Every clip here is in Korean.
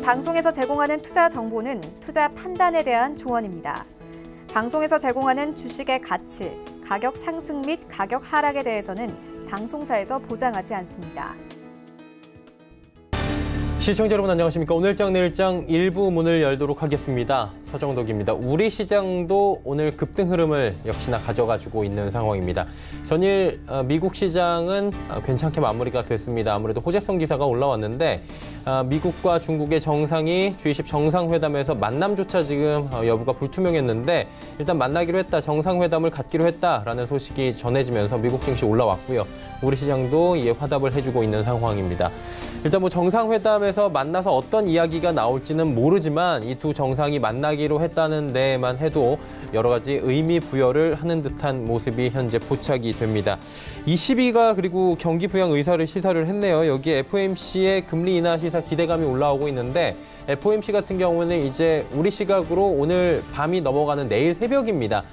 방송에서 제공하는 투자 정보는 투자 판단에 대한 조언입니다. 방송에서 제공하는 주식의 가치, 가격 상승 및 가격 하락에 대해서는 방송사에서 보장하지 않습니다. 시청자 여러분 안녕하십니까? 오늘장 내일장 일부 문을 열도록 하겠습니다. 서정덕입니다. 우리 시장도 오늘 급등 흐름을 역시나 가져가지고 있는 상황입니다. 전일 미국 시장은 괜찮게 마무리가 됐습니다. 아무래도 호재성 기사가 올라왔는데 미국과 중국의 정상이 G20 정상회담에서 만남조차 지금 여부가 불투명했는데 일단 만나기로 했다, 정상회담을 갖기로 했다라는 소식이 전해지면서 미국 증시 올라왔고요. 우리 시장도 이에 화답을 해주고 있는 상황입니다. 일단 뭐 정상회담에서 만나서 어떤 이야기가 나올지는 모르지만 이 두 정상이 만나기로 했다는 데만 해도 여러 가지 의미 부여를 하는 듯한 모습이 현재 포착이 됩니다. ECB가 그리고 경기 부양 의사를 시사를 했네요. 여기에 FOMC의 금리 인하 시사 기대감이 올라오고 있는데 FOMC 같은 경우는 이제 우리 시각으로 오늘 밤이 넘어가는 내일 새벽입니다.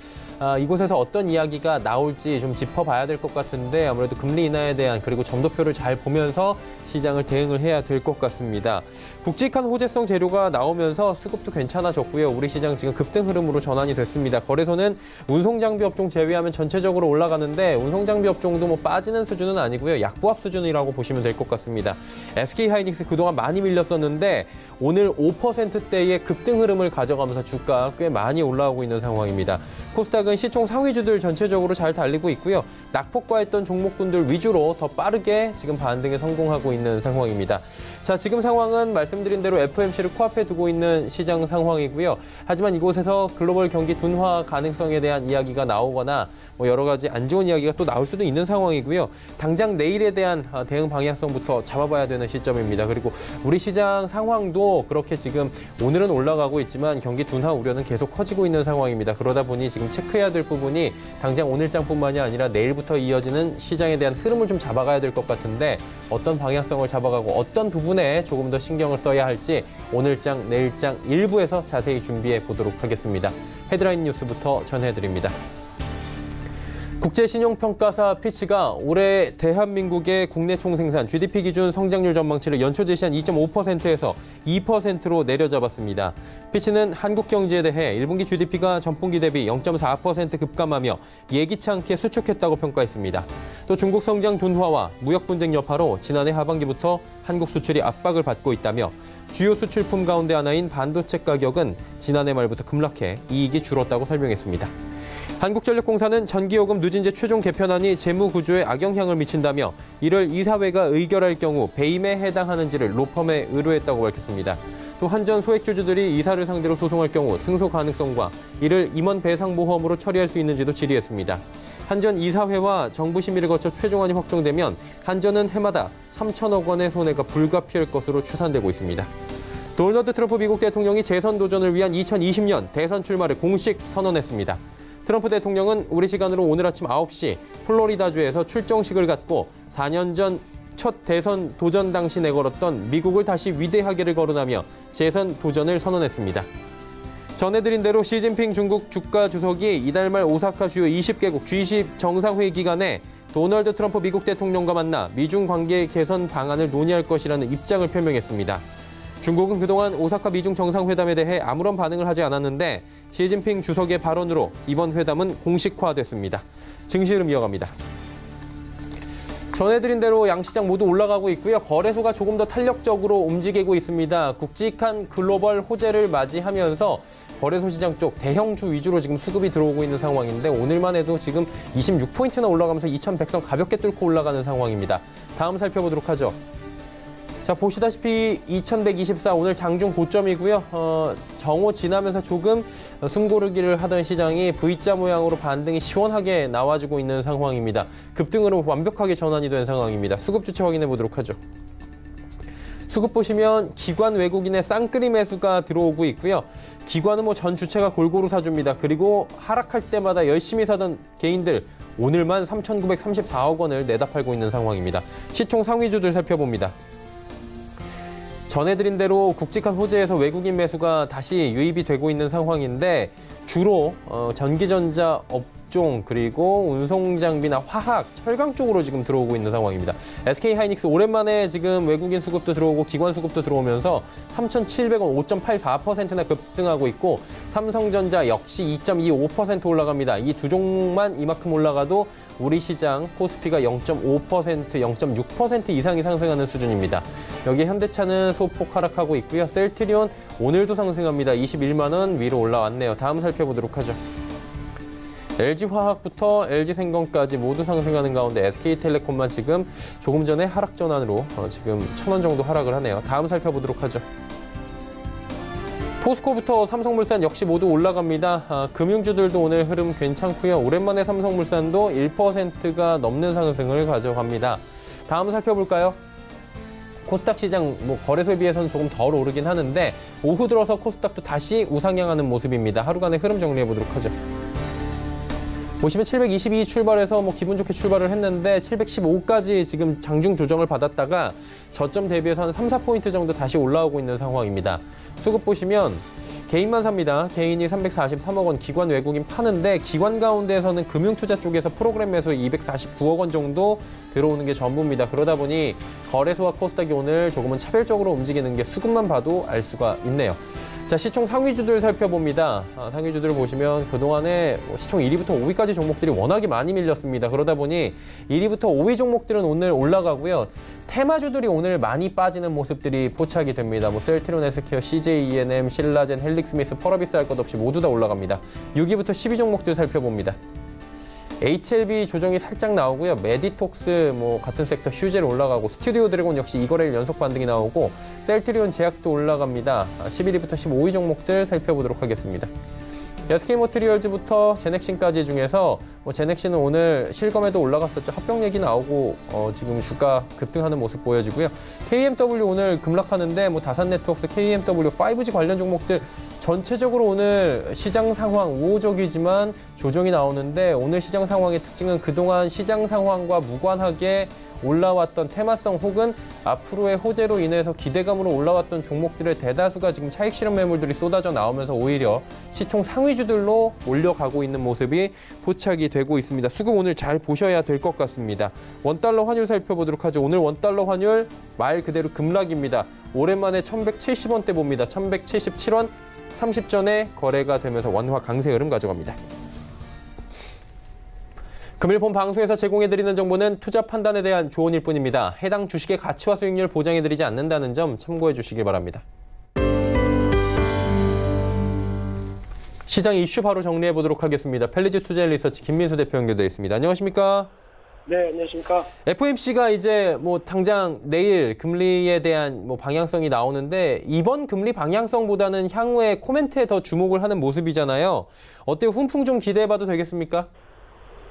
이곳에서 어떤 이야기가 나올지 좀 짚어봐야 될 것 같은데 아무래도 금리 인하에 대한 그리고 점도표를 잘 보면서 시장을 대응을 해야 될 것 같습니다. 굵직한 호재성 재료가 나오면서 수급도 괜찮아졌고요. 우리 시장 지금 급등 흐름으로 전환이 됐습니다. 거래소는 운송장비 업종 제외하면 전체적으로 올라가는데 운송장비 업종도 뭐 빠지는 수준은 아니고요. 약보합 수준이라고 보시면 될 것 같습니다. SK하이닉스 그동안 많이 밀렸었는데 오늘 5%대의 급등 흐름을 가져가면서 주가 꽤 많이 올라오고 있는 상황입니다. 코스닥은 시총 상위주들 전체적으로 잘 달리고 있고요. 낙폭과했던 종목군들 위주로 더 빠르게 지금 반등에 성공하고 있는 상황입니다. 자, 지금 상황은 말씀드린 대로 FOMC를 코앞에 두고 있는 시장 상황이고요. 하지만 이곳에서 글로벌 경기 둔화 가능성에 대한 이야기가 나오거나 뭐 여러 가지 안 좋은 이야기가 또 나올 수도 있는 상황이고요. 당장 내일에 대한 대응 방향성부터 잡아봐야 되는 시점입니다. 그리고 우리 시장 상황도 그렇게 지금 오늘은 올라가고 있지만 경기 둔화 우려는 계속 커지고 있는 상황입니다. 그러다 보니 지금 체크해야 될 부분이 당장 오늘장뿐만이 아니라 내일부터 이어지는 시장에 대한 흐름을 좀 잡아가야 될 것 같은데 어떤 방향성을 잡아가고 어떤 부분에 조금 더 신경을 써야 할지 오늘장, 내일장 일부에서 자세히 준비해 보도록 하겠습니다. 헤드라인 뉴스부터 전해드립니다. 국제신용평가사 피치가 올해 대한민국의 국내 총생산 GDP 기준 성장률 전망치를 연초 제시한 2.5%에서 2%로 내려잡았습니다. 피치는 한국 경제에 대해 1분기 GDP가 전분기 대비 0.4% 급감하며 예기치 않게 수축했다고 평가했습니다. 또 중국 성장 둔화와 무역 분쟁 여파로 지난해 하반기부터 한국 수출이 압박을 받고 있다며 주요 수출품 가운데 하나인 반도체 가격은 지난해 말부터 급락해 이익이 줄었다고 설명했습니다. 한국전력공사는 전기요금 누진제 최종 개편안이 재무 구조에 악영향을 미친다며 이를 이사회가 의결할 경우 배임에 해당하는지를 로펌에 의뢰했다고 밝혔습니다. 또 한전 소액주주들이 이사를 상대로 소송할 경우 승소 가능성과 이를 임원 배상보험으로 처리할 수 있는지도 질의했습니다. 한전 이사회와 정부 심의를 거쳐 최종안이 확정되면 한전은 해마다 3천억 원의 손해가 불가피할 것으로 추산되고 있습니다. 도널드 트럼프 미국 대통령이 재선 도전을 위한 2020년 대선 출마를 공식 선언했습니다. 트럼프 대통령은 우리 시간으로 오늘 아침 9시 플로리다주에서 출정식을 갖고 4년 전 첫 대선 도전 당시 내걸었던 미국을 다시 위대하게를 거론하며 재선 도전을 선언했습니다. 전해드린 대로 시진핑 중국 국가주석이 이달 말 오사카 주요 20개국 G20 정상회의 기간에 도널드 트럼프 미국 대통령과 만나 미중 관계 개선 방안을 논의할 것이라는 입장을 표명했습니다. 중국은 그동안 오사카 미중 정상회담에 대해 아무런 반응을 하지 않았는데 시진핑 주석의 발언으로 이번 회담은 공식화됐습니다. 증시 흐름 이어갑니다. 전해드린 대로 양시장 모두 올라가고 있고요. 거래소가 조금 더 탄력적으로 움직이고 있습니다. 굵직한 글로벌 호재를 맞이하면서 거래소 시장 쪽 대형주 위주로 지금 수급이 들어오고 있는 상황인데 오늘만 해도 지금 26포인트나 올라가면서 2100선 가볍게 뚫고 올라가는 상황입니다. 다음 살펴보도록 하죠. 자, 보시다시피 2124 오늘 장중 고점이고요. 정오 지나면서 조금 숨고르기를 하던 시장이 V자 모양으로 반등이 시원하게 나와주고 있는 상황입니다. 급등으로 완벽하게 전환이 된 상황입니다. 수급 주체 확인해 보도록 하죠. 수급 보시면 기관 외국인의 쌍끌이 매수가 들어오고 있고요. 기관은 뭐 전 주체가 골고루 사줍니다. 그리고 하락할 때마다 열심히 사던 개인들 오늘만 3,934억 원을 내다 팔고 있는 상황입니다. 시총 상위주들 살펴봅니다. 전해드린 대로 굵직한 호재에서 외국인 매수가 다시 유입이 되고 있는 상황인데 주로 전기전자 업종 그리고 운송장비나 화학, 철강 쪽으로 지금 들어오고 있는 상황입니다. SK하이닉스 오랜만에 지금 외국인 수급도 들어오고 기관 수급도 들어오면서 3,700원 5.84%나 급등하고 있고 삼성전자 역시 2.25% 올라갑니다. 이 두 종목만 이만큼 올라가도 우리 시장 코스피가 0.5%, 0.6% 이상이 상승하는 수준입니다. 여기에 현대차는 소폭 하락하고 있고요. 셀트리온 오늘도 상승합니다. 21만 원 위로 올라왔네요. 다음 살펴보도록 하죠. LG화학부터 LG생건까지 모두 상승하는 가운데 SK텔레콤만 지금 조금 전에 하락 전환으로 지금 1,000원 정도 하락을 하네요. 다음 살펴보도록 하죠. 포스코부터 삼성물산 역시 모두 올라갑니다. 금융주들도 오늘 흐름 괜찮고요. 오랜만에 삼성물산도 1%가 넘는 상승을 가져갑니다. 다음 살펴볼까요? 코스닥 시장 거래소에 비해서는 조금 덜 오르긴 하는데 오후 들어서 코스닥도 다시 우상향하는 모습입니다. 하루간의 흐름 정리해 보도록 하죠. 보시면 722 출발해서 기분 좋게 출발을 했는데 715까지 지금 장중 조정을 받았다가 저점 대비해서 한 3, 4포인트 정도 다시 올라오고 있는 상황입니다. 수급 보시면 개인만 삽니다. 개인이 343억 원, 기관 외국인 파는데 기관 가운데에서는 금융투자 쪽에서 프로그램 매수 249억 원 정도 들어오는 게 전부입니다. 그러다 보니 거래소와 코스닥이 오늘 조금은 차별적으로 움직이는 게 수급만 봐도 알 수가 있네요. 자, 시총 상위주들 살펴봅니다. 상위주들을 보시면 그동안에 시총 1위부터 5위까지 종목들이 워낙에 많이 밀렸습니다. 그러다 보니 1위부터 5위 종목들은 오늘 올라가고요. 테마주들이 오늘 많이 빠지는 모습들이 포착이 됩니다. 셀트리온 헬스케어, CJ E&M, 신라젠, 헬릭스미스, 펄어비스 할 것 없이 모두 다 올라갑니다. 6위부터 10위 종목들 살펴봅니다. HLB 조정이 살짝 나오고요. 메디톡스 같은 섹터 휴젤 올라가고 스튜디오 드래곤 역시 2거래일 연속 반등이 나오고 셀트리온 제약도 올라갑니다. 11위부터 15위 종목들 살펴보도록 하겠습니다. SK모트리얼즈부터 제넥신까지 중에서 제넥신은 오늘 실검에도 올라갔었죠. 합병 얘기 나오고 지금 주가 급등하는 모습 보여지고요. KMW 오늘 급락하는데 다산네트워크스, KMW, 5G 관련 종목들 전체적으로 오늘 시장 상황 우호적이지만 조정이 나오는데 오늘 시장 상황의 특징은 그동안 시장 상황과 무관하게 올라왔던 테마성 혹은 앞으로의 호재로 인해서 기대감으로 올라왔던 종목들의 대다수가 지금 차익 실현 매물들이 쏟아져 나오면서 오히려 시총 상위주들로 올려가고 있는 모습이 포착이 되고 있습니다. 수급 오늘 잘 보셔야 될 것 같습니다. 원달러 환율 살펴보도록 하죠. 오늘 원달러 환율 말 그대로 급락입니다. 오랜만에 1170원대 봅니다. 1177원 30전에 거래가 되면서 원화 강세 흐름 가져갑니다. 금일 본 방송에서 제공해드리는 정보는 투자 판단에 대한 조언일 뿐입니다. 해당 주식의 가치와 수익률 보장해드리지 않는다는 점 참고해 주시길 바랍니다. 시장 이슈 바로 정리해 보도록 하겠습니다. 펠리즈 투자 리서치 김민수 대표 연결되어 있습니다. 안녕하십니까? 네, 안녕하십니까? FOMC가 이제 당장 내일 금리에 대한 방향성이 나오는데 이번 금리 방향성보다는 향후에 코멘트에 더 주목을 하는 모습이잖아요. 어때요? 훈풍 좀 기대해봐도 되겠습니까?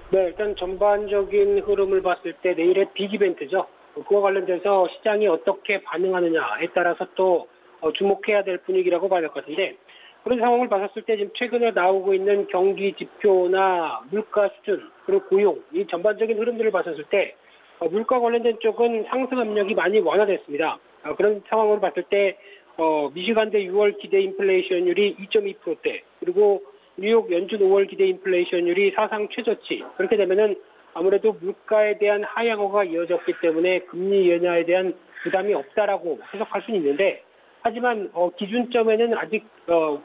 네, 일단 전반적인 흐름을 봤을 때 내일의 빅 이벤트죠. 그와 관련돼서 시장이 어떻게 반응하느냐에 따라서 또 주목해야 될 분위기라고 봐야 될 것 같은데 그런 상황을 봤을 때 지금 최근에 나오고 있는 경기 지표나 물가 수준 그리고 고용 이 전반적인 흐름들을 봤을 때 물가 관련된 쪽은 상승 압력이 많이 완화됐습니다. 그런 상황으로 봤을 때 미시간대 6월 기대 인플레이션율이 2.2%대 그리고 뉴욕 연준 5월 기대 인플레이션율이 사상 최저치. 그렇게 되면은 아무래도 물가에 대한 하향어가 이어졌기 때문에 금리 연야에 대한 부담이 없다라고 해석할 수는 있는데 하지만 기준점에는 아직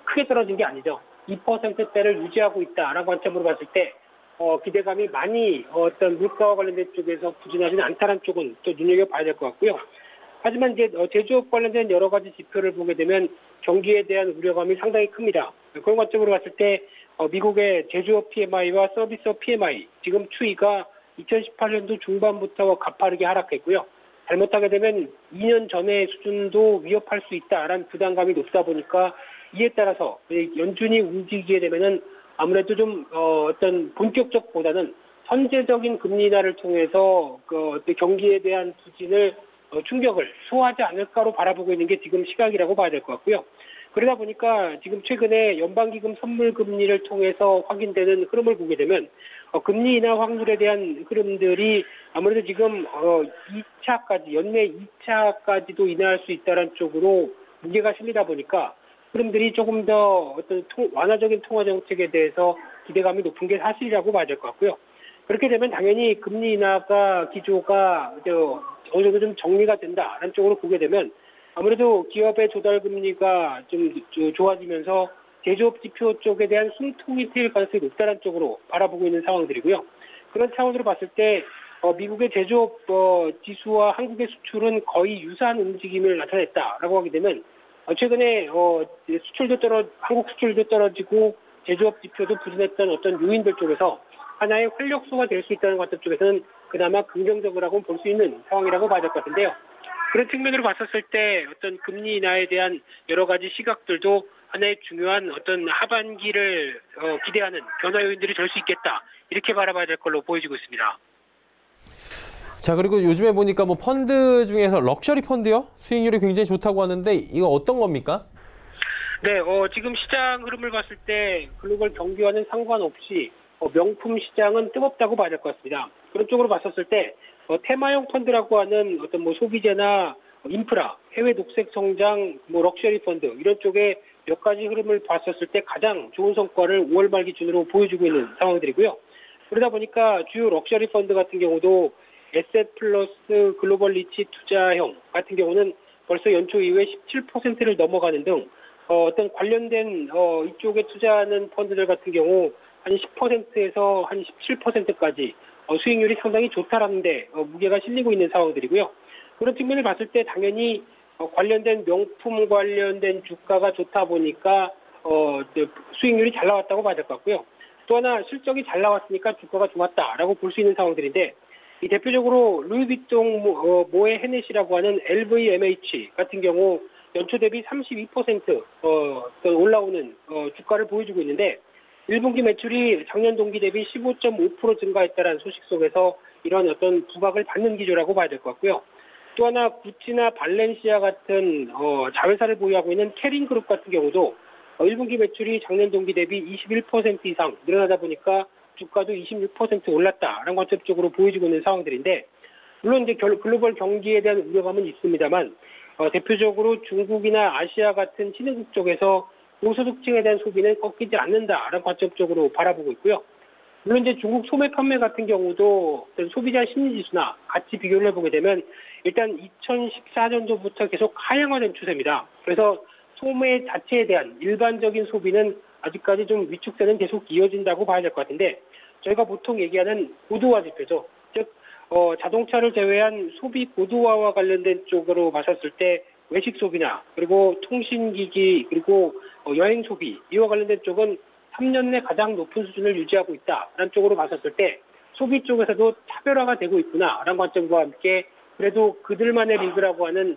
크게 떨어진 게 아니죠. 2%대를 유지하고 있다라고 관점으로 봤을 때 기대감이 많이 어떤 물가와 관련된 쪽에서 부진하지는 않다는 쪽은 또 눈여겨봐야 될 것 같고요. 하지만 이제 제조업 관련된 여러 가지 지표를 보게 되면 경기에 대한 우려감이 상당히 큽니다. 그런 관점으로 봤을 때 미국의 제조업 PMI와 서비스업 PMI 지금 추이가 2018년도 중반부터 가파르게 하락했고요. 잘못하게 되면 2년 전의 수준도 위협할 수 있다라는 부담감이 높다 보니까 이에 따라서 연준이 움직이게 되면은 아무래도 좀 어떤 본격적보다는 선제적인 금리 인하를 통해서 경기에 대한 부진을 충격을 소화하지 않을까로 바라보고 있는 게 지금 시각이라고 봐야 될 것 같고요. 그러다 보니까 지금 최근에 연방기금 선물 금리를 통해서 확인되는 흐름을 보게 되면 금리 인하 확률에 대한 흐름들이 아무래도 지금 2차까지 연내 2차까지도 인하할 수 있다는 쪽으로 무게가 실리다 보니까 흐름들이 조금 더 어떤 완화적인 통화 정책에 대해서 기대감이 높은 게 사실이라고 봐야 될 것 같고요. 그렇게 되면 당연히 금리 인하가 기조가 어느 정도 좀 정리가 된다라는 쪽으로 보게 되면 아무래도 기업의 조달 금리가 좀 좋아지면서 제조업 지표 쪽에 대한 숨통이 트일 가능성이 높다는 쪽으로 바라보고 있는 상황들이고요. 그런 차원으로 봤을 때 미국의 제조업 지수와 한국의 수출은 거의 유사한 움직임을 나타냈다라고 하게 되면 최근에 한국 수출도 떨어지고 제조업 지표도 부진했던 어떤 요인들 쪽에서 하나의 활력소가 될 수 있다는 관점 쪽에서는 그나마 긍정적이라고 볼 수 있는 상황이라고 봐야 될 것 같은데요. 그런 측면으로 봤었을 때 어떤 금리 인하에 대한 여러 가지 시각들도 하나의 중요한 어떤 하반기를 기대하는 변화 요인들이 될 수 있겠다. 이렇게 바라봐야 될 걸로 보여지고 있습니다. 자, 그리고 요즘에 보니까 뭐 펀드 중에서 럭셔리 펀드요? 수익률이 굉장히 좋다고 하는데 이거 어떤 겁니까? 네, 지금 시장 흐름을 봤을 때 글로벌 경기와는 상관없이 명품 시장은 뜨겁다고 봐야 될 것 같습니다. 그런 쪽으로 봤었을 때 테마형 펀드라고 하는 어떤 뭐 소비재나 인프라, 해외 녹색 성장, 뭐 럭셔리 펀드 이런 쪽에 몇 가지 흐름을 봤었을 때 가장 좋은 성과를 5월 말 기준으로 보여주고 있는 상황들이고요. 그러다 보니까 주요 럭셔리 펀드 같은 경우도 에셋 플러스 글로벌 리치 투자형 같은 경우는 벌써 연초 이후에 17%를 넘어가는 등 어떤 관련된 이쪽에 투자하는 펀드들 같은 경우 한 10%에서 한 17%까지 수익률이 상당히 좋다라는데 무게가 실리고 있는 상황들이고요. 그런 측면을 봤을 때 당연히 관련된 명품 관련된 주가가 좋다 보니까 수익률이 잘 나왔다고 봐야 될 것 같고요. 또 하나 실적이 잘 나왔으니까 주가가 좋았다라고 볼 수 있는 상황들인데 이 대표적으로 루이비통 모에 헤넷이라고 하는 LVMH 같은 경우 연초 대비 32% 올라오는 주가를 보여주고 있는데 1분기 매출이 작년 동기 대비 15.5% 증가했다는 소식 속에서 이런 어떤 부각을 받는 기조라고 봐야 될 것 같고요. 또 하나 구찌나 발렌시아 같은 자회사를 보유하고 있는 캐링그룹 같은 경우도 1분기 매출이 작년 동기 대비 21% 이상 늘어나다 보니까 주가도 26% 올랐다라는 관점적으로 보여지고 있는 상황들인데 물론 이제 글로벌 경기에 대한 우려감은 있습니다만 대표적으로 중국이나 아시아 같은 신흥국 쪽에서 고소득층에 대한 소비는 꺾이지 않는다라는 관점적으로 바라보고 있고요. 물론 이제 중국 소매 판매 같은 경우도 소비자 심리지수나 같이 비교를 해보게 되면 일단 2014년도부터 계속 하향화된 추세입니다. 그래서 소매 자체에 대한 일반적인 소비는 아직까지 좀 위축세는 계속 이어진다고 봐야 될 것 같은데 저희가 보통 얘기하는 고도화 지표죠. 즉 자동차를 제외한 소비 고도화와 관련된 쪽으로 봤었을 때 외식 소비나 그리고 통신기기 그리고 여행 소비 이와 관련된 쪽은 3년 내 가장 높은 수준을 유지하고 있다라는 쪽으로 봤었을 때 소비 쪽에서도 차별화가 되고 있구나라는 관점과 함께 그래도 그들만의 리그라고 하는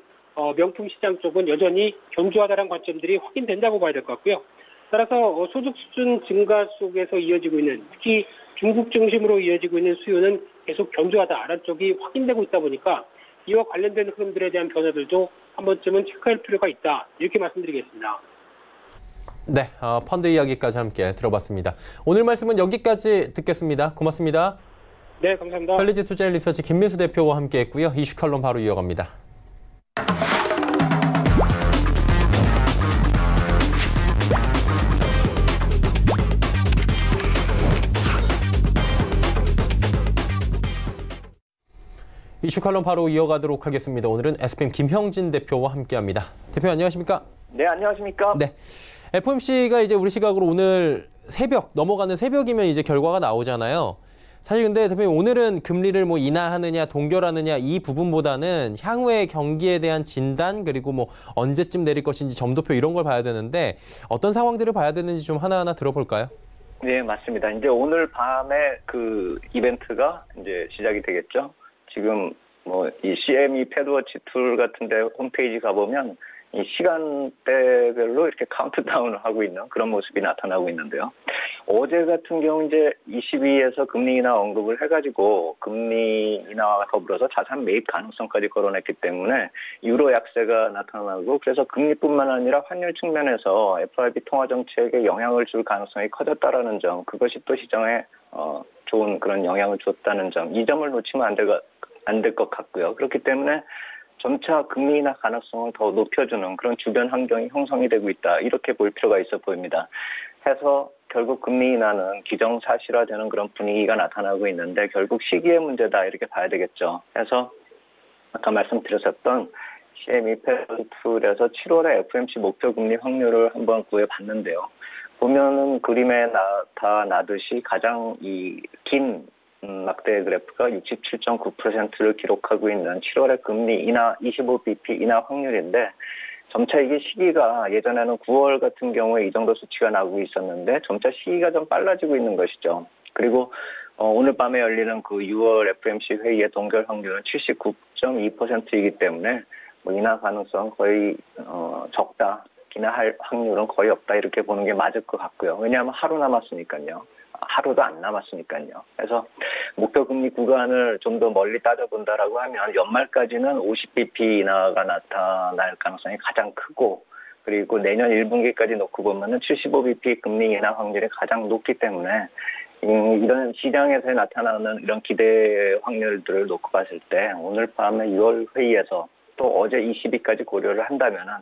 명품 시장 쪽은 여전히 견조하다는 관점들이 확인된다고 봐야 될 것 같고요. 따라서 소득 수준 증가 속에서 이어지고 있는 특히 중국 중심으로 이어지고 있는 수요는 계속 견조하다라는 쪽이 확인되고 있다 보니까 이와 관련된 흐름들에 대한 변화들도 한 번쯤은 체크할 필요가 있다. 이렇게 말씀드리겠습니다. 네, 펀드 이야기까지 함께 들어봤습니다. 오늘 말씀은 여기까지 듣겠습니다. 고맙습니다. 네, 감사합니다. 퀄리지 투자인 리서치 김민수 대표와 함께했고요. 이슈 칼럼 바로 이어갑니다. 이슈 칼럼 바로 이어가도록 하겠습니다. 오늘은 SPM 김형진 대표와 함께합니다. 대표 안녕하십니까? 네, 안녕하십니까? 네, FOMC가 이제 우리 시각으로 오늘 넘어가는 새벽이면 이제 결과가 나오잖아요. 사실 근데 대표님 오늘은 금리를 뭐 인하하느냐 동결하느냐 이 부분보다는 향후의 경기에 대한 진단 그리고 뭐 언제쯤 내릴 것인지 점도표 이런 걸 봐야 되는데 어떤 상황들을 봐야 되는지 좀 하나하나 들어볼까요? 네, 맞습니다. 이제 오늘 밤에 그 이벤트가 이제 시작이 되겠죠. 지금 뭐 이 CME 패드워치 툴 같은데 홈페이지 가보면 이 시간대별로 이렇게 카운트다운을 하고 있는 그런 모습이 나타나고 있는데요. 어제 같은 경우 이제 22에서 금리 인하 언급을 해가지고 금리 인하와 더불어서 자산 매입 가능성까지 거론했기 때문에 유로 약세가 나타나고 그래서 금리뿐만 아니라 환율 측면에서 FRB 통화 정책에 영향을 줄 가능성이 커졌다라는 점, 그것이 또 시장에 좋은 그런 영향을 줬다는 점, 이 점을 놓치면 안 될 것 같고요. 그렇기 때문에 점차 금리 인하 가능성을 더 높여주는 그런 주변 환경이 형성이 되고 있다. 이렇게 볼 필요가 있어 보입니다. 해서 결국 금리 인하는 기정사실화되는 그런 분위기가 나타나고 있는데 결국 시기의 문제다 이렇게 봐야 되겠죠. 그래서 아까 말씀드렸었던 CME 패러디 툴에서 7월에 FOMC 목표 금리 확률을 한번 구해봤는데요. 보면은 그림에 나타나듯이 가장 긴 막대 그래프가 67.9%를 기록하고 있는 7월의 금리 인하 25bp 인하 확률인데 점차 이게 시기가 예전에는 9월 같은 경우에 이 정도 수치가 나오고 있었는데 점차 시기가 좀 빨라지고 있는 것이죠. 그리고 오늘 밤에 열리는 그 6월 FOMC 회의의 동결 확률은 79.2%이기 때문에 뭐 인하 가능성 거의 적다. 인하할 확률은 거의 없다 이렇게 보는 게 맞을 것 같고요. 왜냐하면 하루 남았으니까요. 하루도 안 남았으니까요. 그래서 목표 금리 구간을 좀 더 멀리 따져본다라고 하면 연말까지는 50bp 인하가 나타날 가능성이 가장 크고 그리고 내년 1분기까지 놓고 보면은 75bp 금리 인하 확률이 가장 높기 때문에 이런 시장에서 나타나는 이런 기대 확률들을 놓고 봤을 때 오늘 밤에 6월 회의에서 또 어제 20일까지 고려를 한다면은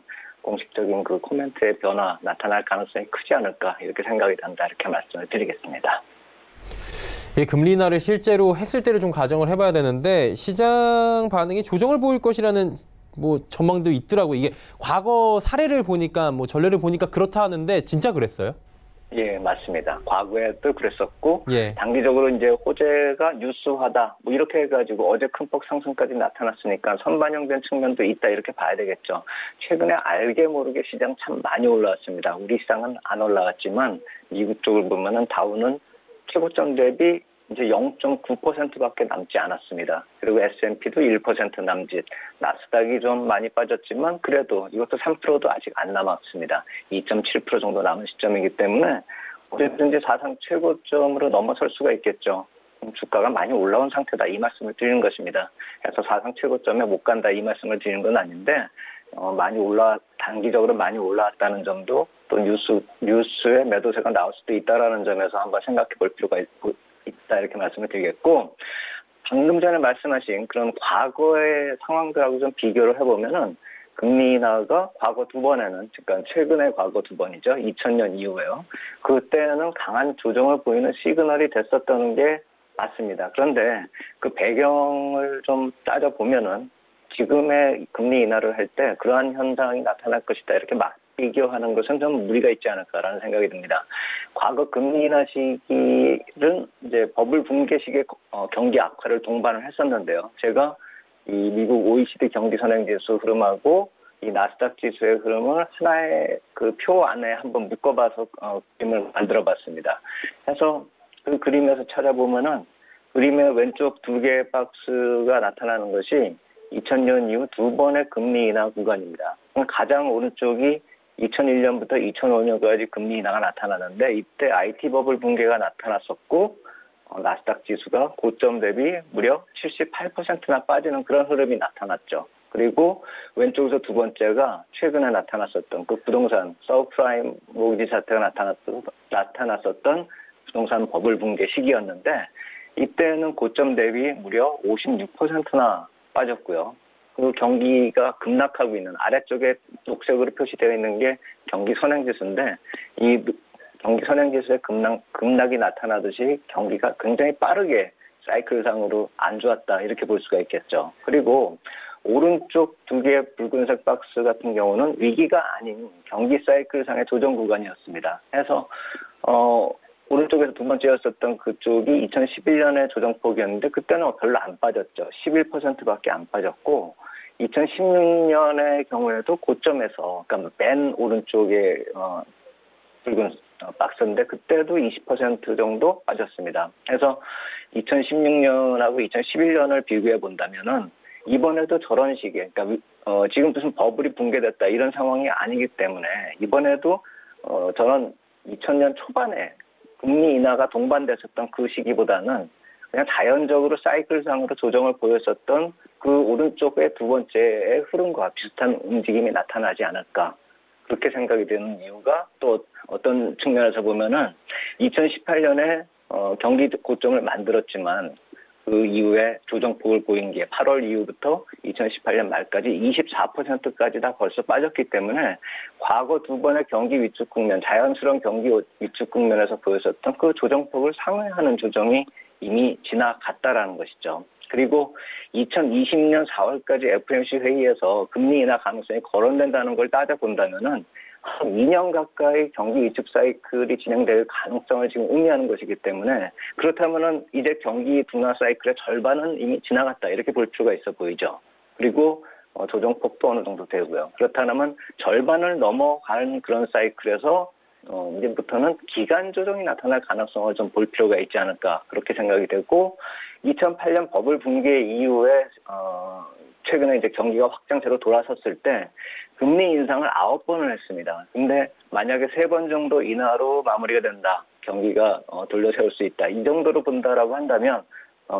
공식적인 그 코멘트의 변화 나타날 가능성이 크지 않을까 이렇게 생각이 된다 이렇게 말씀을 드리겠습니다. 예, 금리 인하를 실제로 했을 때를 좀 가정을 해봐야 되는데 시장 반응이 조정을 보일 것이라는 뭐 전망도 있더라고요. 이게 과거 사례를 보니까 뭐 전례를 보니까 그렇다 하는데 진짜 그랬어요? 예, 맞습니다. 과거에도 그랬었고, 예. 단기적으로 이제 호재가 뉴스화다, 뭐 이렇게 해가지고 어제 큰 폭 상승까지 나타났으니까 선반영된 측면도 있다 이렇게 봐야 되겠죠. 최근에 알게 모르게 시장 참 많이 올라왔습니다. 우리 시장은 안 올라왔지만 미국 쪽을 보면은 다우는 최고점 대비 이제 0.9%밖에 남지 않았습니다. 그리고 S&P도 1% 남짓, 나스닥이 좀 많이 빠졌지만 그래도 이것도 3%도 아직 안 남았습니다. 2.7% 정도 남은 시점이기 때문에 어쨌든지 사상 최고점으로 넘어설 수가 있겠죠. 주가가 많이 올라온 상태다 이 말씀을 드리는 것입니다. 그래서 사상 최고점에 못 간다 이 말씀을 드리는 건 아닌데 단기적으로 많이 올라왔다는 점도 또 뉴스에 매도세가 나올 수도 있다라는 점에서 한번 생각해 볼 필요가 있다 이렇게 말씀을 드리겠고 방금 전에 말씀하신 그런 과거의 상황들하고 좀 비교를 해보면은 금리 인하가 과거 두 번에는 그러니까 최근의 과거 두 번이죠. 2000년 이후에요. 그때는 강한 조정을 보이는 시그널이 됐었다는 게 맞습니다. 그런데 그 배경을 좀 따져보면은 지금의 금리 인하를 할 때 그러한 현상이 나타날 것이다 이렇게 막 비교하는 것은 좀 무리가 있지 않을까라는 생각이 듭니다. 과거 금리 인하 시기는 이제 버블 붕괴 시기의 경기 악화를 동반을 했었는데요. 제가 이 미국 OECD 경기 선행지수 흐름하고 이 나스닥 지수의 흐름을 하나의 그 표 안에 한번 묶어봐서 그림을 만들어봤습니다. 그래서 그 그림에서 찾아보면은 그림의 왼쪽 두 개의 박스가 나타나는 것이 2000년 이후 두 번의 금리 인하 구간입니다. 가장 오른쪽이 2001년부터 2005년까지 금리 인하가 나타나는데 이때 IT 버블 붕괴가 나타났었고 나스닥 지수가 고점 대비 무려 78%나 빠지는 그런 흐름이 나타났죠. 그리고 왼쪽에서 두 번째가 최근에 나타났었던 그 부동산 서브프라임 모기지 사태가 나타났었던 부동산 버블 붕괴 시기였는데 이때는 고점 대비 무려 56%나 빠졌고요. 그 경기가 급락하고 있는 아래쪽에 녹색으로 표시되어 있는 게 경기 선행지수인데 이 경기 선행지수의 급락이 나타나듯이 경기가 굉장히 빠르게 사이클상으로 안 좋았다 이렇게 볼 수가 있겠죠. 그리고 오른쪽 두 개의 붉은색 박스 같은 경우는 위기가 아닌 경기 사이클상의 조정 구간이었습니다. 그래서 오른쪽에서 두 번째였었던 그쪽이 2011년에 조정폭이었는데 그때는 별로 안 빠졌죠. 11%밖에 안 빠졌고 2016년의 경우에도 고점에서 그러니까 맨 오른쪽에 붉은 박스인데 그때도 20% 정도 빠졌습니다. 그래서 2016년하고 2011년을 비교해 본다면은 이번에도 저런 식의 그러니까 지금 무슨 버블이 붕괴됐다 이런 상황이 아니기 때문에 이번에도 저런 2000년 초반에 금리 인하가 동반됐었던 그 시기보다는 그냥 자연적으로 사이클상으로 조정을 보였었던 그 오른쪽의 두 번째의 흐름과 비슷한 움직임이 나타나지 않을까 그렇게 생각이 되는 이유가 또 어떤 측면에서 보면은 2018년에 경기 고점을 만들었지만 그 이후에 조정폭을 보인 게 8월 이후부터 2018년 말까지 24%까지 다 벌써 빠졌기 때문에 과거 두 번의 경기 위축 국면, 자연스러운 경기 위축 국면에서 보였었던 그 조정폭을 상회하는 조정이 이미 지나갔다라는 것이죠. 그리고 2020년 4월까지 FOMC 회의에서 금리 인하 가능성이 거론된다는 걸 따져본다면은 한 2년 가까이 경기 위축 사이클이 진행될 가능성을 지금 의미하는 것이기 때문에 그렇다면은 이제 경기 둔화 사이클의 절반은 이미 지나갔다 이렇게 볼 필요가 있어 보이죠. 그리고 조정폭도 어느 정도 되고요. 그렇다면 절반을 넘어간 그런 사이클에서 이제부터는 기간 조정이 나타날 가능성을 좀 볼 필요가 있지 않을까 그렇게 생각이 되고 2008년 버블 붕괴 이후에 최근에 이제 경기가 확장세로 돌아섰을 때 금리 인상을 9번을 했습니다. 근데 만약에 3번 정도 인하로 마무리가 된다. 경기가 돌려 세울 수 있다. 이 정도로 본다라고 한다면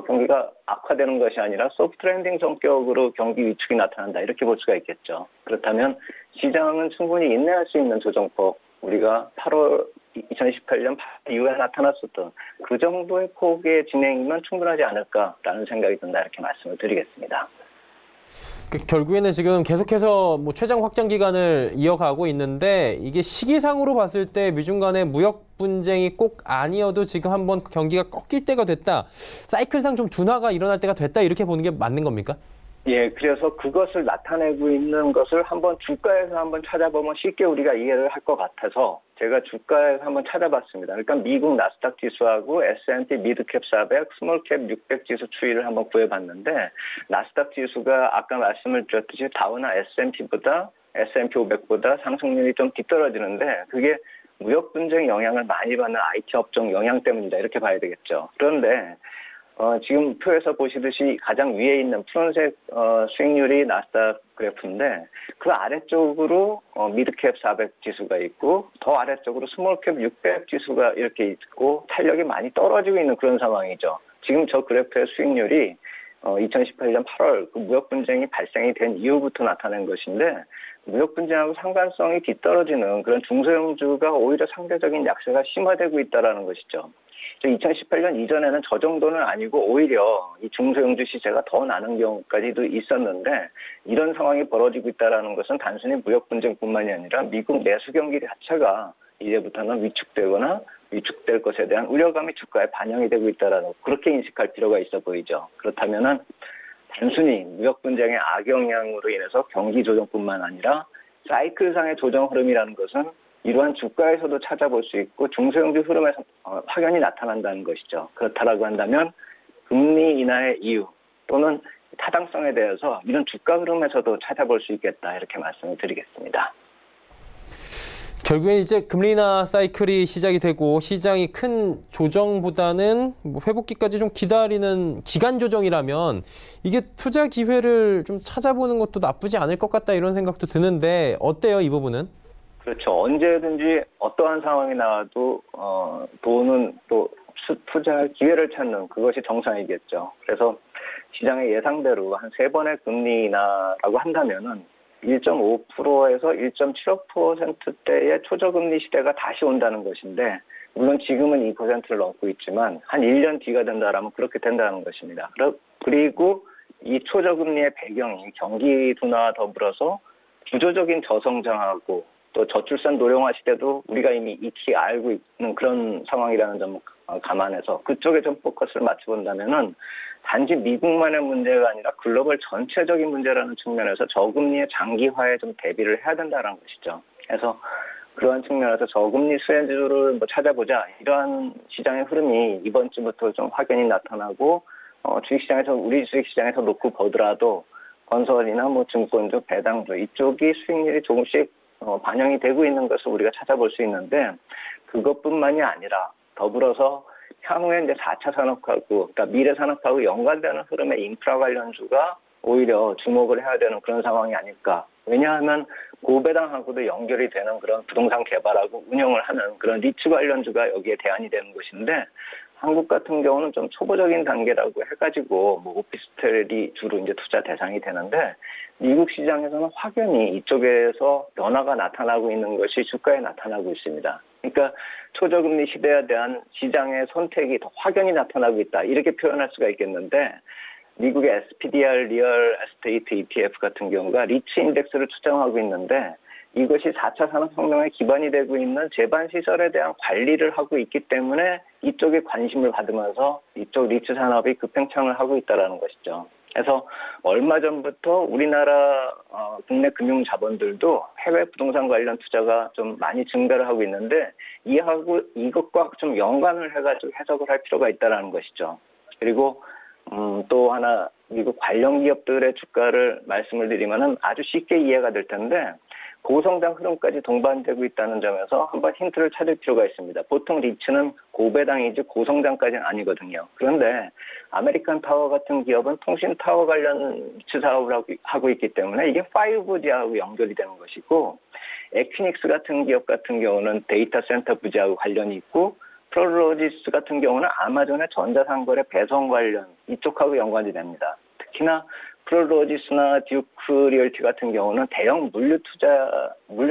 경기가 악화되는 것이 아니라 소프트 랜딩 성격으로 경기 위축이 나타난다. 이렇게 볼 수가 있겠죠. 그렇다면 시장은 충분히 인내할 수 있는 조정폭, 우리가 2018년 8월 이후에 나타났었던 그 정도의 폭의 진행이면 충분하지 않을까라는 생각이 든다. 이렇게 말씀을 드리겠습니다. 결국에는 지금 계속해서 뭐 최장 확장 기간을 이어가고 있는데 이게 시기상으로 봤을 때 미중 간의 무역 분쟁이 꼭 아니어도 지금 한번 경기가 꺾일 때가 됐다. 사이클상 좀 둔화가 일어날 때가 됐다. 이렇게 보는 게 맞는 겁니까? 예, 그래서 그것을 나타내고 있는 것을 한번 주가에서 한번 찾아보면 쉽게 우리가 이해를 할 것 같아서 제가 주가에서 한번 찾아봤습니다. 그러니까 미국 나스닥 지수하고 S&P 미드캡 400, 스몰캡 600 지수 추이를 한번 구해봤는데 나스닥 지수가 아까 말씀을 드렸듯이 다우나 S&P보다 S&P 500보다 상승률이 좀 뒤떨어지는데 그게 무역 분쟁 영향을 많이 받는 IT 업종 영향 때문이다 이렇게 봐야 되겠죠. 그런데 지금 표에서 보시듯이 가장 위에 있는 푸른색 수익률이 나스닥 그래프인데 그 아래쪽으로 미드캡 400 지수가 있고 더 아래쪽으로 스몰캡 600 지수가 이렇게 있고 탄력이 많이 떨어지고 있는 그런 상황이죠. 지금 저 그래프의 수익률이 2018년 8월 그 무역 분쟁이 발생이 된 이후부터 나타난 것인데 무역 분쟁하고 상관성이 뒤떨어지는 그런 중소형주가 오히려 상대적인 약세가 심화되고 있다는 것이죠. 2018년 이전에는 저 정도는 아니고 오히려 이 중소형주 시세가 더 나는 경우까지도 있었는데 이런 상황이 벌어지고 있다는 것은 단순히 무역 분쟁뿐만이 아니라 미국 내수 경기 자체가 이제부터는 위축되거나 위축될 것에 대한 우려감이 주가에 반영이 되고 있다라는 그렇게 인식할 필요가 있어 보이죠. 그렇다면은 단순히 무역 분쟁의 악영향으로 인해서 경기 조정뿐만 아니라 사이클상의 조정 흐름이라는 것은 이러한 주가에서도 찾아볼 수 있고 중소형주 흐름에서 확연히 나타난다는 것이죠. 그렇다라고 한다면 금리 인하의 이유 또는 타당성에 대해서 이런 주가 흐름에서도 찾아볼 수 있겠다 이렇게 말씀을 드리겠습니다. 결국엔 이제 금리 인하 사이클이 시작이 되고 시장이 큰 조정보다는 뭐 회복기까지 좀 기다리는 기간 조정이라면 이게 투자 기회를 좀 찾아보는 것도 나쁘지 않을 것 같다 이런 생각도 드는데 어때요 이 부분은? 그렇죠. 언제든지 어떠한 상황이 나와도 돈은 또 투자할 기회를 찾는 그것이 정상이겠죠. 그래서 시장의 예상대로 한 3번의 금리 인하라고 한다면은 1.5%에서 1.75%대의 초저금리 시대가 다시 온다는 것인데 물론 지금은 2%를 넘고 있지만 한 1년 뒤가 된다라면 그렇게 된다는 것입니다. 그리고 이 초저금리의 배경이 경기 둔화와 더불어서 구조적인 저성장하고 또 저출산 노령화 시대도 우리가 이미 익히 알고 있는 그런 상황이라는 점을 감안해서 그쪽에 좀 포커스를 맞춰본다면은 단지 미국만의 문제가 아니라 글로벌 전체적인 문제라는 측면에서 저금리의 장기화에 좀 대비를 해야 된다는 것이죠. 그래서 그러한 측면에서 저금리 수혜주를 찾아보자 이러한 시장의 흐름이 이번 주부터 좀 확연히 나타나고 주식시장에서 우리 주식시장에서 놓고 보더라도 건설이나 증권주, 배당주 이쪽이 수익률이 조금씩 반영이 되고 있는 것을 우리가 찾아볼 수 있는데 그것뿐만이 아니라 더불어서 향후에 이제 4차 산업하고 그러니까 미래 산업하고 연관되는 흐름의 인프라 관련주가 오히려 주목을 해야 되는 그런 상황이 아닐까. 왜냐하면 고배당하고도 연결이 되는 그런 부동산 개발하고 운영을 하는 그런 리츠 관련주가 여기에 대안이 되는 것인데 한국 같은 경우는 좀 초보적인 단계라고 해가지고 뭐 오피스텔이 주로 이제 투자 대상이 되는데 미국 시장에서는 확연히 이쪽에서 변화가 나타나고 있는 것이 주가에 나타나고 있습니다. 그러니까 초저금리 시대에 대한 시장의 선택이 더 확연히 나타나고 있다. 이렇게 표현할 수가 있겠는데 미국의 SPDR 리얼 에스테이트 ETF 같은 경우가 리츠 인덱스를 추정하고 있는데 이것이 4차 산업혁명의 기반이 되고 있는 제반시설에 대한 관리를 하고 있기 때문에 이쪽에 관심을 받으면서 이쪽 리츠 산업이 급팽창을 하고 있다는 것이죠. 그래서 얼마 전부터 우리나라 국내 금융 자본들도 해외 부동산 관련 투자가 좀 많이 증가를 하고 있는데 이것과 좀 연관을 해가지고 해석을 할 필요가 있다는 것이죠. 그리고 또 하나 미국 관련 기업들의 주가를 말씀을 드리면은 아주 쉽게 이해가 될 텐데 고성장 흐름까지 동반되고 있다는 점에서 한번 힌트를 찾을 필요가 있습니다. 보통 리츠는 고배당이지 고성장까지는 아니거든요. 그런데 아메리칸 타워 같은 기업은 통신 타워 관련 리츠 사업을 하고 있기 때문에 이게 5G하고 연결이 되는 것이고 에퀴닉스 같은 기업 같은 경우는 데이터 센터 부지하고 관련이 있고 프롤로지스 같은 경우는 아마존의 전자상거래 배송 관련 이쪽하고 연관이 됩니다. 특히나 프롤로지스나 듀크 리얼티 같은 경우는 대형 물류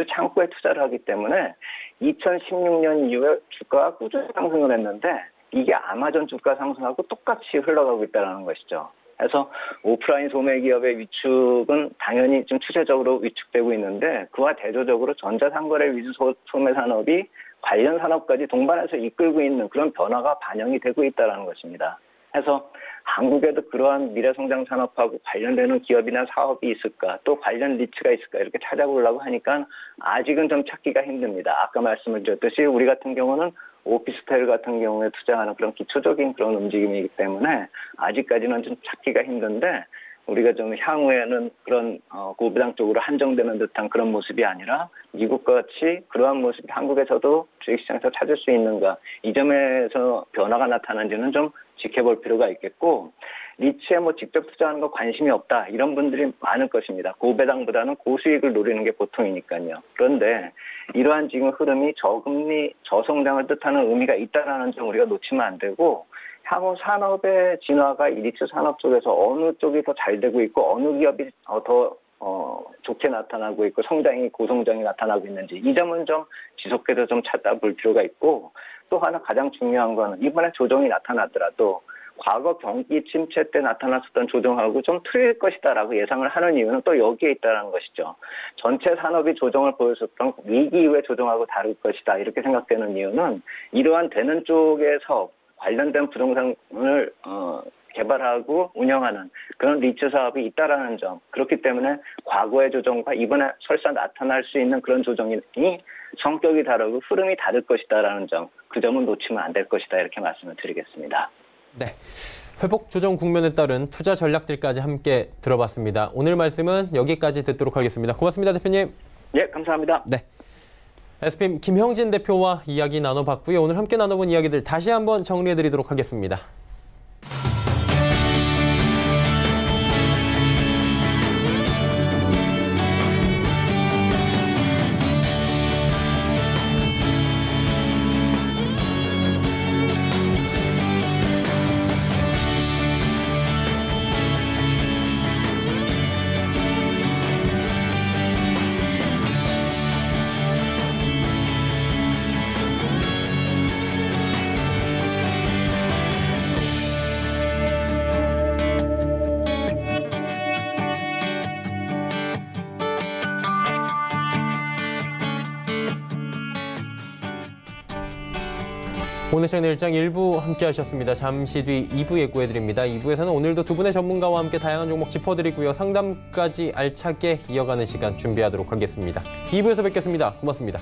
창고에 투자를 하기 때문에 2016년 이후에 주가가 꾸준히 상승을 했는데 이게 아마존 주가 상승하고 똑같이 흘러가고 있다는 것이죠. 그래서 오프라인 소매 기업의 위축은 당연히 좀 추세적으로 위축되고 있는데 그와 대조적으로 전자상거래 위주 소매 산업이 관련 산업까지 동반해서 이끌고 있는 그런 변화가 반영이 되고 있다는 것입니다. 그래서 한국에도 그러한 미래성장 산업하고 관련되는 기업이나 사업이 있을까 또 관련 리츠가 있을까 이렇게 찾아보려고 하니까 아직은 좀 찾기가 힘듭니다. 아까 말씀을 드렸듯이 우리 같은 경우는 오피스텔 같은 경우에 투자하는 그런 기초적인 그런 움직임이기 때문에 아직까지는 좀 찾기가 힘든데 우리가 좀 향후에는 그런 고부장 쪽으로 한정되는 듯한 그런 모습이 아니라 미국과 같이 그러한 모습이 한국에서도 주식시장에서 찾을 수 있는가 이 점에서 변화가 나타나는지는 좀 지켜볼 필요가 있겠고 리츠에 뭐 직접 투자하는 거 관심이 없다 이런 분들이 많을 것입니다. 고배당보다는 고수익을 노리는 게 보통이니까요. 그런데 이러한 지금 흐름이 저금리 저성장을 뜻하는 의미가 있다는 점 우리가 놓치면 안 되고 향후 산업의 진화가 이 리츠 산업 쪽에서 어느 쪽이 더 잘 되고 있고 어느 기업이 더 좋게 나타나고 있고 성장이 고성장이 나타나고 있는지 이 점은 좀 지속해서 좀 찾아볼 필요가 있고 또 하나 가장 중요한 거는 이번에 조정이 나타나더라도 과거 경기 침체 때 나타났었던 조정하고 좀 틀릴 것이다라고 예상을 하는 이유는 또 여기에 있다는 것이죠. 전체 산업이 조정을 보였었던 위기 이후의 조정하고 다를 것이다 이렇게 생각되는 이유는 이러한 되는 쪽에서 관련된 부동산을 개발하고 운영하는 그런 리츠 사업이 있다라는 점. 그렇기 때문에 과거의 조정과 이번에 설사 나타날 수 있는 그런 조정이 성격이 다르고 흐름이 다를 것이다라는 점. 그 점은 놓치면 안 될 것이다 이렇게 말씀을 드리겠습니다. 네, 회복 조정 국면에 따른 투자 전략들까지 함께 들어봤습니다. 오늘 말씀은 여기까지 듣도록 하겠습니다. 고맙습니다, 대표님. 예, 감사합니다. 네. SPM 김형진 대표와 이야기 나눠봤고요. 오늘 함께 나눠본 이야기들 다시 한번 정리해드리도록 하겠습니다. 오늘 시장 일장 1부 함께 하셨습니다. 잠시 뒤 2부 예고해드립니다. 2부에서는 오늘도 두 분의 전문가와 함께 다양한 종목 짚어드리고요. 상담까지 알차게 이어가는 시간 준비하도록 하겠습니다. 2부에서 뵙겠습니다. 고맙습니다.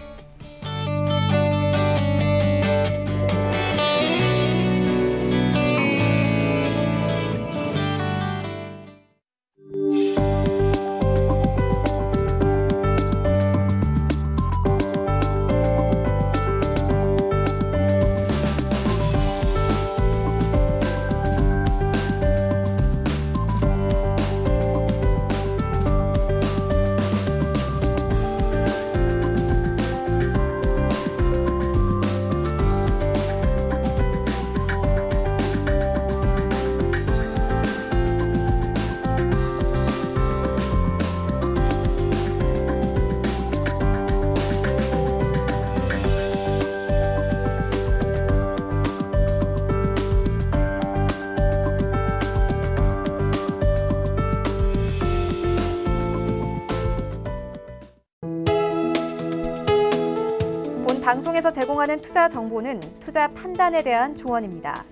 본 방송에서 제공하는 투자 정보는 투자 판단에 대한 조언입니다.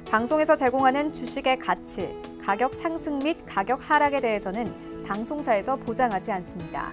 방송에서 제공하는 주식의 가치, 가격 상승 및 가격 하락에 대해서는 방송사에서 보장하지 않습니다.